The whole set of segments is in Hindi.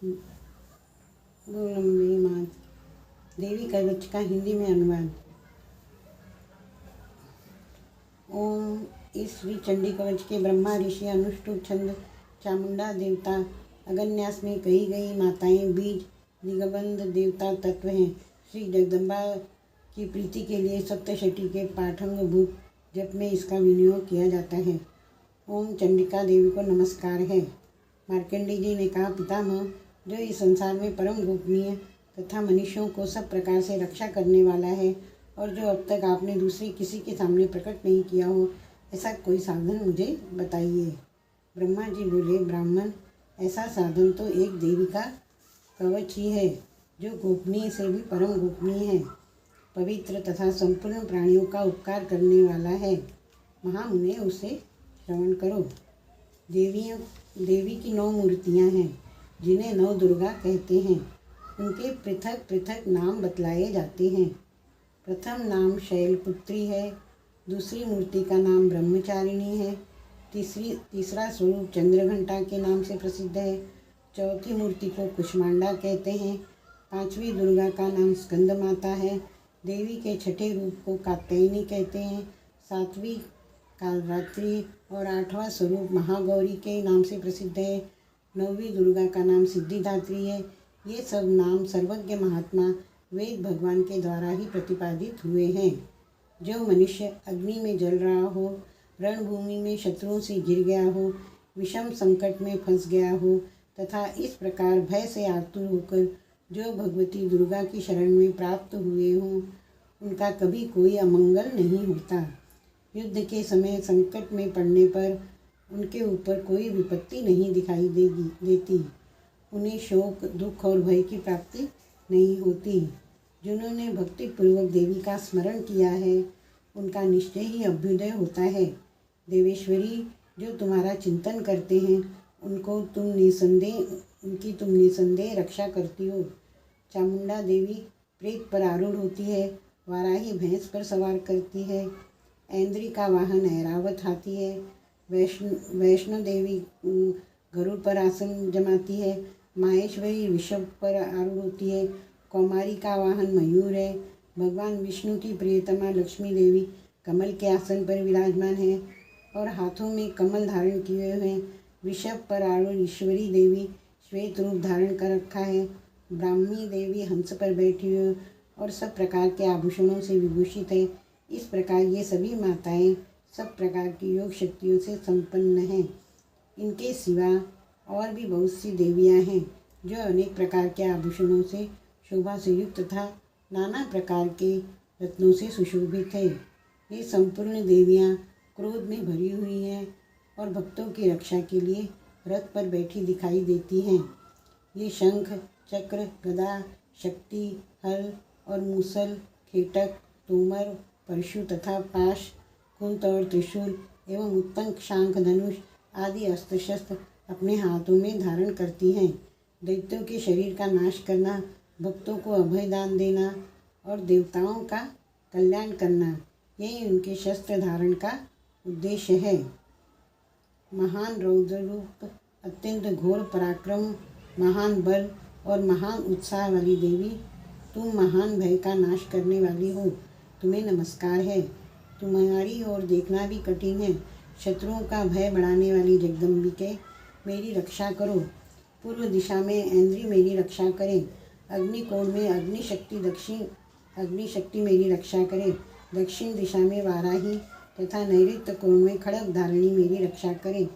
लंबी माँ देवी कवच का हिंदी में अनुवाद। ओम। इस श्री चंडी कवच के ब्रह्मा ऋषि अनुष्टुप छंद चामुंडा देवता अगन्यास में कही गई माताएं बीज दिगंबद देवता तत्व हैं। श्री जगदम्बा की प्रीति के लिए सप्तशती के पाठंग भूत जप में इसका विनियोग किया जाता है। ओम चंडिका देवी को नमस्कार है। मार्कंडेय जी ने कहा, पितामह, जो इस संसार में परम गोपनीय तथा मनुष्यों को सब प्रकार से रक्षा करने वाला है और जो अब तक आपने दूसरे किसी के सामने प्रकट नहीं किया हो, ऐसा कोई साधन मुझे बताइए। ब्रह्मा जी बोले, ब्राह्मण, ऐसा साधन तो एक देवी का कवच ही है जो गोपनीय से भी परम गोपनीय है, पवित्र तथा संपूर्ण प्राणियों का उपकार करने वाला है। महामुने, उसे श्रवण करो। देवी की 9 मूर्तियां हैं जिन्हें 9 दुर्गा कहते हैं। उनके पृथक पृथक नाम बतलाए जाते हैं। प्रथम नाम शैलपुत्री है, दूसरी मूर्ति का नाम ब्रह्मचारिणी है, तीसरा स्वरूप चंद्रघंटा के नाम से प्रसिद्ध है, चौथी मूर्ति को कुष्मांडा कहते हैं, 5वीं दुर्गा का नाम स्कंद माता है, देवी के छठे रूप को कात्यायनी कहते हैं, 7वीं कालरात्रि और 8वां स्वरूप महागौरी के नाम से प्रसिद्ध है, 9वीं दुर्गा का नाम सिद्धिदात्री है। ये सब नाम सर्वज्ञ महात्मा वेद भगवान के द्वारा ही प्रतिपादित हुए हैं। जो मनुष्य अग्नि में जल रहा हो, रणभूमि में शत्रुओं से गिर गया हो, विषम संकट में फंस गया हो तथा इस प्रकार भय से आतुर होकर जो भगवती दुर्गा की शरण में प्राप्त हुए हों, उनका कभी कोई अमंगल नहीं होता। युद्ध के समय संकट में पड़ने पर उनके ऊपर कोई विपत्ति नहीं दिखाई देती। उन्हें शोक, दुख और भय की प्राप्ति नहीं होती। जिन्होंने भक्तिपूर्वक देवी का स्मरण किया है, उनका निश्चय ही अभ्युदय होता है। देवेश्वरी, जो तुम्हारा चिंतन करते हैं, उनकी तुम निसंदेह रक्षा करती हो। चामुंडा देवी प्रेत पर आरूढ़ होती है, वाराही भैंस पर सवार करती है, ऐन्द्री का वाहन ऐरावत हाथी है, वैष्णो देवी गरुड़ पर आसन जमाती है, माहेश्वरी ऋषभ पर आरूढ़ होती है, कौमारी का वाहन मयूर है, भगवान विष्णु की प्रियतमा लक्ष्मी देवी कमल के आसन पर विराजमान है और हाथों में कमल धारण किए हुए हैं। ऋषभ पर आरूढ़ ईश्वरी देवी श्वेत रूप धारण कर रखा है। ब्राह्मी देवी हंस पर बैठी हुई और सब प्रकार के आभूषणों से विभूषित है। इस प्रकार ये सभी माताएं सब प्रकार की योग शक्तियों से संपन्न हैं। इनके सिवा और भी बहुत सी देवियां हैं जो अनेक प्रकार के आभूषणों से शोभा से युक्त तथा नाना प्रकार के रत्नों से सुशोभित है। ये संपूर्ण देवियां क्रोध में भरी हुई हैं और भक्तों की रक्षा के लिए रथ पर बैठी दिखाई देती हैं। ये शंख, चक्र, गदा, शक्ति, हल और मूसल, खेटक, तोमर, परशु तथा पाश, कुंत और त्रिशूल एवं उत्तम शांख, धनुष आदि अस्त्र शस्त्र अपने हाथों में धारण करती हैं। दैत्यों के शरीर का नाश करना, भक्तों को अभय दान देना और देवताओं का कल्याण करना, यही उनके शस्त्र धारण का उद्देश्य है। महान रौद्र रूप, अत्यंत घोर पराक्रम, महान बल और महान उत्साह वाली देवी, तुम महान भय का नाश करने वाली हो, तुम्हें नमस्कार है। तुम्हारी ओर देखना भी कठिन है। शत्रुओं का भय बढ़ाने वाली जगदम्बिके, मेरी रक्षा करो। पूर्व दिशा में ऐन्द्री मेरी रक्षा करें। अग्निकोण में अग्निशक्ति मेरी रक्षा करें। दक्षिण दिशा में वाराही तथा नैऋत्य कोण में खड़ग धारिणी मेरी रक्षा करें।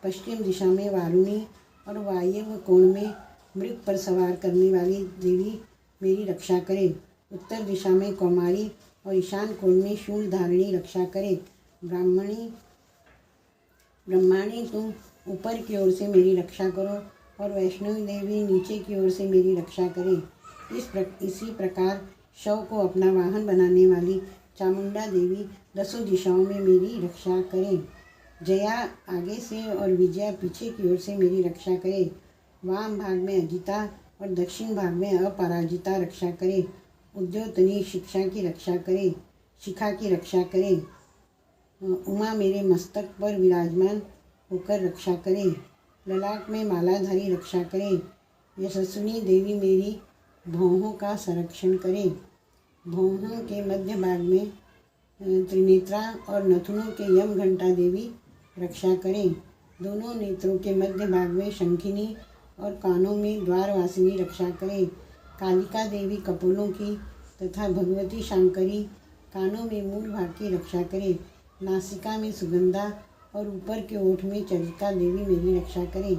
पश्चिम दिशा में वारुणी और वायव्य कोण में मृग पर सवार करने वाली देवी मेरी रक्षा करें। उत्तर दिशा में कौमारी और ईशान कोण में शूल धारिणी रक्षा करें। ब्रह्माणी, तुम ऊपर की ओर से मेरी रक्षा करो और वैष्णवी देवी नीचे की ओर से मेरी रक्षा करें। इसी प्रकार शव को अपना वाहन बनाने वाली चामुंडा देवी 10 दिशाओं में मेरी रक्षा करें। जया आगे से और विजया पीछे की ओर से मेरी रक्षा करें। वाम भाग में अजिता और दक्षिण भाग में अपराजिता रक्षा करें। उद्योतनी शिक्षा की रक्षा करें, शिखा की रक्षा करें। उमा मेरे मस्तक पर विराजमान होकर रक्षा करें। ललाट में मालाधारी रक्षा करें। यशस्विनी देवी मेरी भौहों का संरक्षण करे। भौहों के मध्य भाग में त्रिनेत्रा और नथुनों के यम घंटा देवी रक्षा करें। दोनों नेत्रों के मध्य भाग में शंखिनी और कानों में द्वारवासिनी रक्षा करें। कालिका देवी कपोलों की तथा भगवती शांकरी कानों में मूल भाग की रक्षा करें। नासिका में सुगंधा और ऊपर के ओठ में चरिता देवी मेरी रक्षा करें।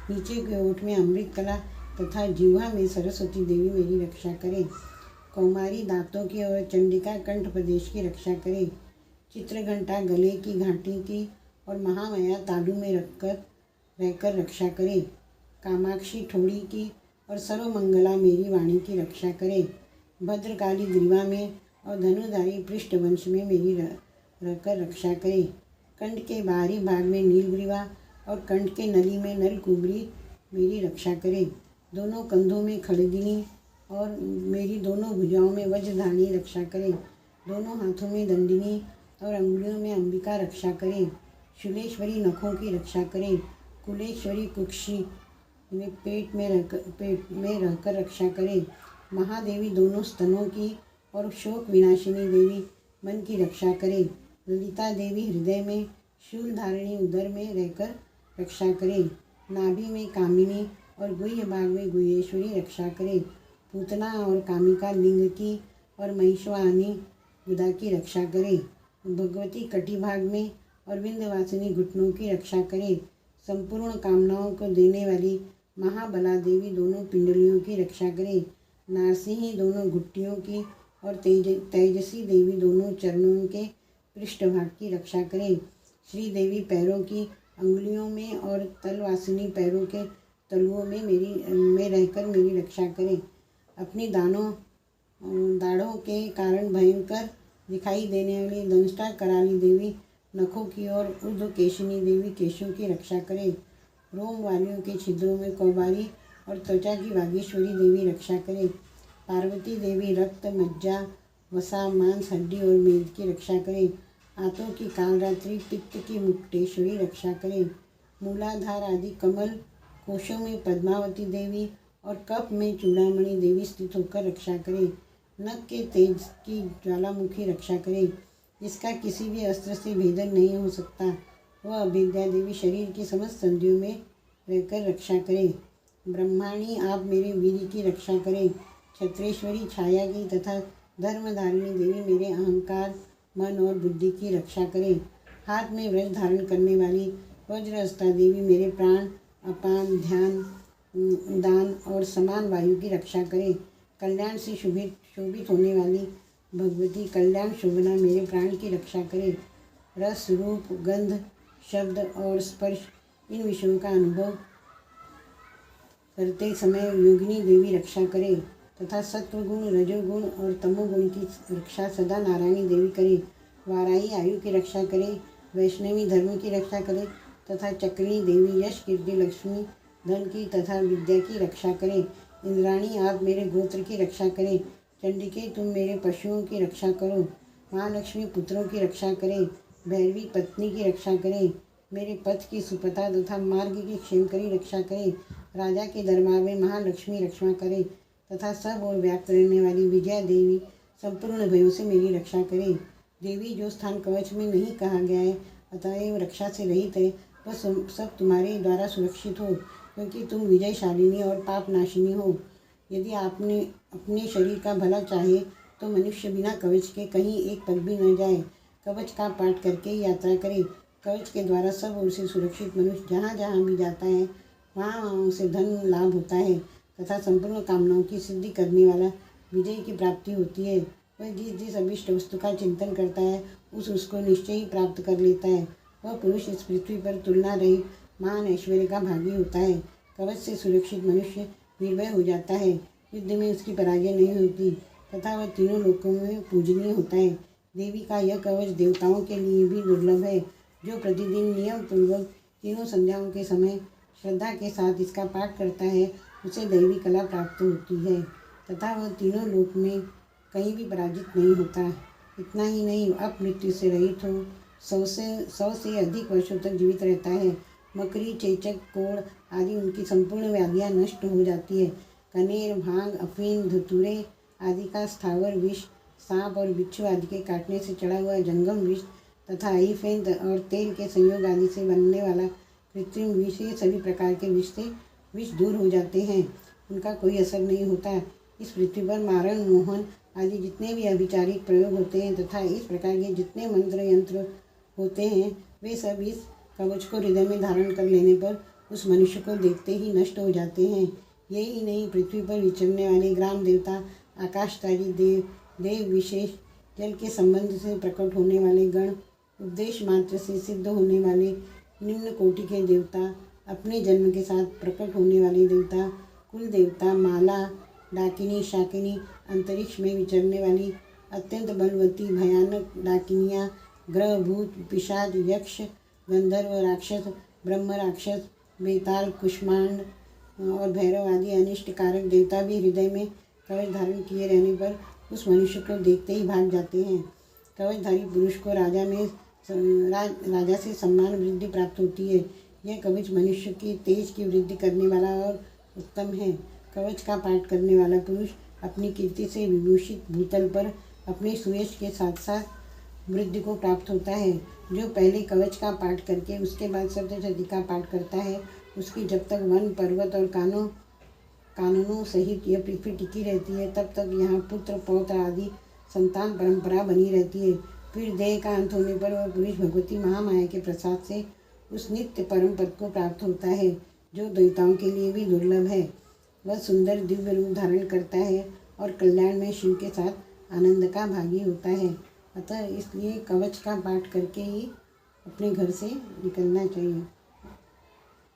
नीचे के ओठ में अमृत कला तथा जिह्वा में सरस्वती देवी मेरी रक्षा करें। कौमारी दांतों की और चंडिका कंठ प्रदेश की रक्षा करें। चित्रघंटा गले की घाटी की और महामाया तालू में रहकर रक्षा करें। कामाक्षी ठोड़ी की और सर्वमंगला मेरी वाणी की रक्षा करें। भद्रकाली ग्रीवा में और धनुधारी पृष्ठवंश में मेरी रहकर रक्षा करें। कंठ के बाहरी भाग में नीलग्रीवा और कंठ के नली में नलकुबरी मेरी रक्षा करें। दोनों कंधों में खड़गिनी और मेरी दोनों भुजाओं में वज्रधानी रक्षा करें। दोनों हाथों में दंडिनी और अंगुलियों में अंबिका रक्षा करें। शूलेश्वरी नखों की रक्षा करें। कुलेश्वरी कुक्षी में पेट में रहकर रक्षा करें। महादेवी दोनों स्तनों की और शोक विनाशिनी देवी मन की रक्षा करें। ललिता देवी हृदय में, शूल धारिणी उदर में रहकर रक्षा करें। नाभि में कामिनी और गुह्य भाग में गुह्येश्वरी रक्षा करें। पूतना और कामिका लिंग की और महिषवाहिनी गुदा की रक्षा करें। भगवती कटी भाग में और विंध्यवासिनी घुटनों की रक्षा करें। संपूर्ण कामनाओं को देने वाली महाबला देवी दोनों पिंडलियों की रक्षा करें। नारसिंही दोनों घुट्टियों की और तेजसी देवी दोनों चरणों के पृष्ठभाग की रक्षा करें। श्री देवी पैरों की अंगुलियों में और तलवासिनी पैरों के तलुओं में रहकर मेरी रक्षा करें। अपनी दाढ़ों के कारण भयंकर दिखाई देने वाली दंष्टा कराली देवी नखों की और ऊर्ध्वकेशिनी देवी केशों की रक्षा करें। रोम वालियों के छिद्रों में कौबारी और त्वचा की वागीश्वरी देवी रक्षा करें। पार्वती देवी रक्त, मज्जा, वसा, मांस, हड्डी और मेद की रक्षा करें। आंतों की कालरात्रि, पित्त की मुक्तेश्वरी रक्षा करें। मूलाधार आदि कमल कोशों में पद्मावती देवी और कप में चूड़ामणि देवी स्थित होकर रक्षा करें। नख के तेज की ज्वालामुखी रक्षा करें। जिसका किसी भी अस्त्र से भेदन नहीं हो सकता, वह अभिज्ञा देवी शरीर की समस्त संधियों में रहकर रक्षा करें। ब्रह्माणी आप मेरे वीर की रक्षा करें। क्षत्रेश्वरी छाया की तथा धर्मधारिणी देवी मेरे अहंकार, मन और बुद्धि की रक्षा करें। हाथ में व्रज धारण करने वाली वज्रहस्ता देवी मेरे प्राण, अपान, ध्यान, उदान और समान वायु की रक्षा करें। कल्याण से शोभित होने वाली भगवती कल्याण शोभना मेरे प्राण की रक्षा करें। रस, रूप, गंध, शब्द और स्पर्श इन विषयों का अनुभव करते समय योगिनी देवी रक्षा करे तथा सत्वगुण, रजोगुण और तमोगुण की रक्षा सदा नारायणी देवी करे। वाराही आयु की रक्षा करे, वैष्णवी धर्म की रक्षा करे तथा चक्रिणी देवी यश, कीर्ति, लक्ष्मी, धन की तथा विद्या की रक्षा करें। इंद्राणी आप मेरे गोत्र की रक्षा करें। चंडिके तुम मेरे पशुओं की रक्षा करो। महालक्ष्मी पुत्रों की रक्षा करें। भैरवी पत्नी की रक्षा करें। मेरे पथ की सुपथा तथा मार्ग की क्षेमकरी रक्षा करें। राजा के दरबार में महालक्ष्मी रक्षा करें तथा सब और व्याप्त रहने वाली विजया देवी संपूर्ण भयों से मेरी रक्षा करें। देवी जो स्थान कवच में नहीं कहा गया है अतएव रक्षा से रहित है, वह सब तुम्हारे द्वारा सुरक्षित हो, क्योंकि तुम विजयशालिनी और पापनाशिनी हो। यदि आपने अपने शरीर का भला चाहे तो मनुष्य बिना कवच के कहीं एक पल भी न जाए। कवच का पाठ करके ही यात्रा करे। कवच के द्वारा सब ओर से सुरक्षित मनुष्य जहाँ जहाँ भी जाता है वहाँ वहाँ उसे धन लाभ होता है तथा संपूर्ण कामनाओं की सिद्धि करने वाला विजय की प्राप्ति होती है। वह जिस जिस अभिष्ट वस्तु का चिंतन करता है उसको निश्चय ही प्राप्त कर लेता है। वह पुरुष इस पृथ्वी पर तुलना रहित महान ऐश्वर्य का भागी होता है। कवच से सुरक्षित मनुष्य निर्भय हो जाता है। युद्ध में उसकी पराजय नहीं होती तथा वह तीनों लोकों में पूजनीय होता है। देवी का यह कवच देवताओं के लिए भी दुर्लभ है। जो प्रतिदिन नियम पूर्वक तीनों संध्याओं के समय श्रद्धा के साथ इसका पाठ करता है उसे दैवी कला प्राप्त होती है तथा वह तीनों लोक में कहीं भी पराजित नहीं होता। इतना ही नहीं, अब मृत्यु से रहित हो 100 से अधिक वर्षों तक जीवित रहता है मकड़ी, चेचक, कोढ़ आदि उनकी संपूर्ण व्याधियाँ नष्ट हो जाती है। कनेर, भांग, अफीम, धतूरे आदि का स्थावर विष, सांप और बिच्छू आदि के काटने से चढ़ा हुआ जंगम विष तथा आईफेन और तेल के संयोग आदि से बनने वाला कृत्रिम विष, ये सभी प्रकार के विष से विष दूर हो जाते हैं, उनका कोई असर नहीं होता। इस पृथ्वी पर मारण, मोहन आदि जितने भी अभिचारिक प्रयोग होते हैं तथा इस प्रकार के जितने मंत्र यंत्र होते हैं, वे सब इस कवच को हृदय में धारण कर लेने पर उस मनुष्य को देखते ही नष्ट हो जाते हैं। यही नहीं, पृथ्वी पर विचरने वाले ग्राम देवता, आकाशचारी देव विशेष, जल के संबंध से प्रकट होने वाले गण, उपदेश मात्र से सिद्ध होने वाले निम्न कोटि के देवता, अपने जन्म के साथ प्रकट होने वाले देवता, कुल देवता, माला, डाकिनी, शाकिनी, अंतरिक्ष में विचरने वाली अत्यंत बलवती भयानक डाकिनियाँ, ग्रह, भूत, पिशाच, यक्ष, गंधर्व, राक्षस, ब्रह्म राक्षस, बेताल, कुष्मांड और भैरव आदि अनिष्टकारक देवता भी हृदय में कवच धारण किए रहने पर उस मनुष्य को देखते ही भाग जाते हैं। कवचधारी पुरुष को राजा से सम्मान वृद्धि प्राप्त होती है। यह कवच मनुष्य के तेज की वृद्धि करने वाला और उत्तम है। कवच का पाठ करने वाला पुरुष अपनी कीर्ति से विभूषित भूतल पर अपने सुयश के साथ साथ वृद्धि को प्राप्त होता है। जो पहले कवच का पाठ करके उसके बाद सप्तशती का पाठ करता है, उसकी जब तक वन, पर्वत और कानूनों सहित यह पृथ्वी टिकी रहती है, तब तक यहाँ पुत्र, पौत्र आदि संतान परंपरा बनी रहती है। फिर देह का अंत होने पर वह पुरुष भगवती महामाया के प्रसाद से उस नित्य परम पद को प्राप्त होता है, जो देवताओं के लिए भी दुर्लभ है। वह सुंदर दिव्य रूप धारण करता है और कल्याण में शिव के साथ आनंद का भागी होता है। अतः इसलिए कवच का पाठ करके ही अपने घर से निकलना चाहिए।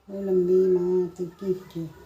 ओ लंबी माँ की जय।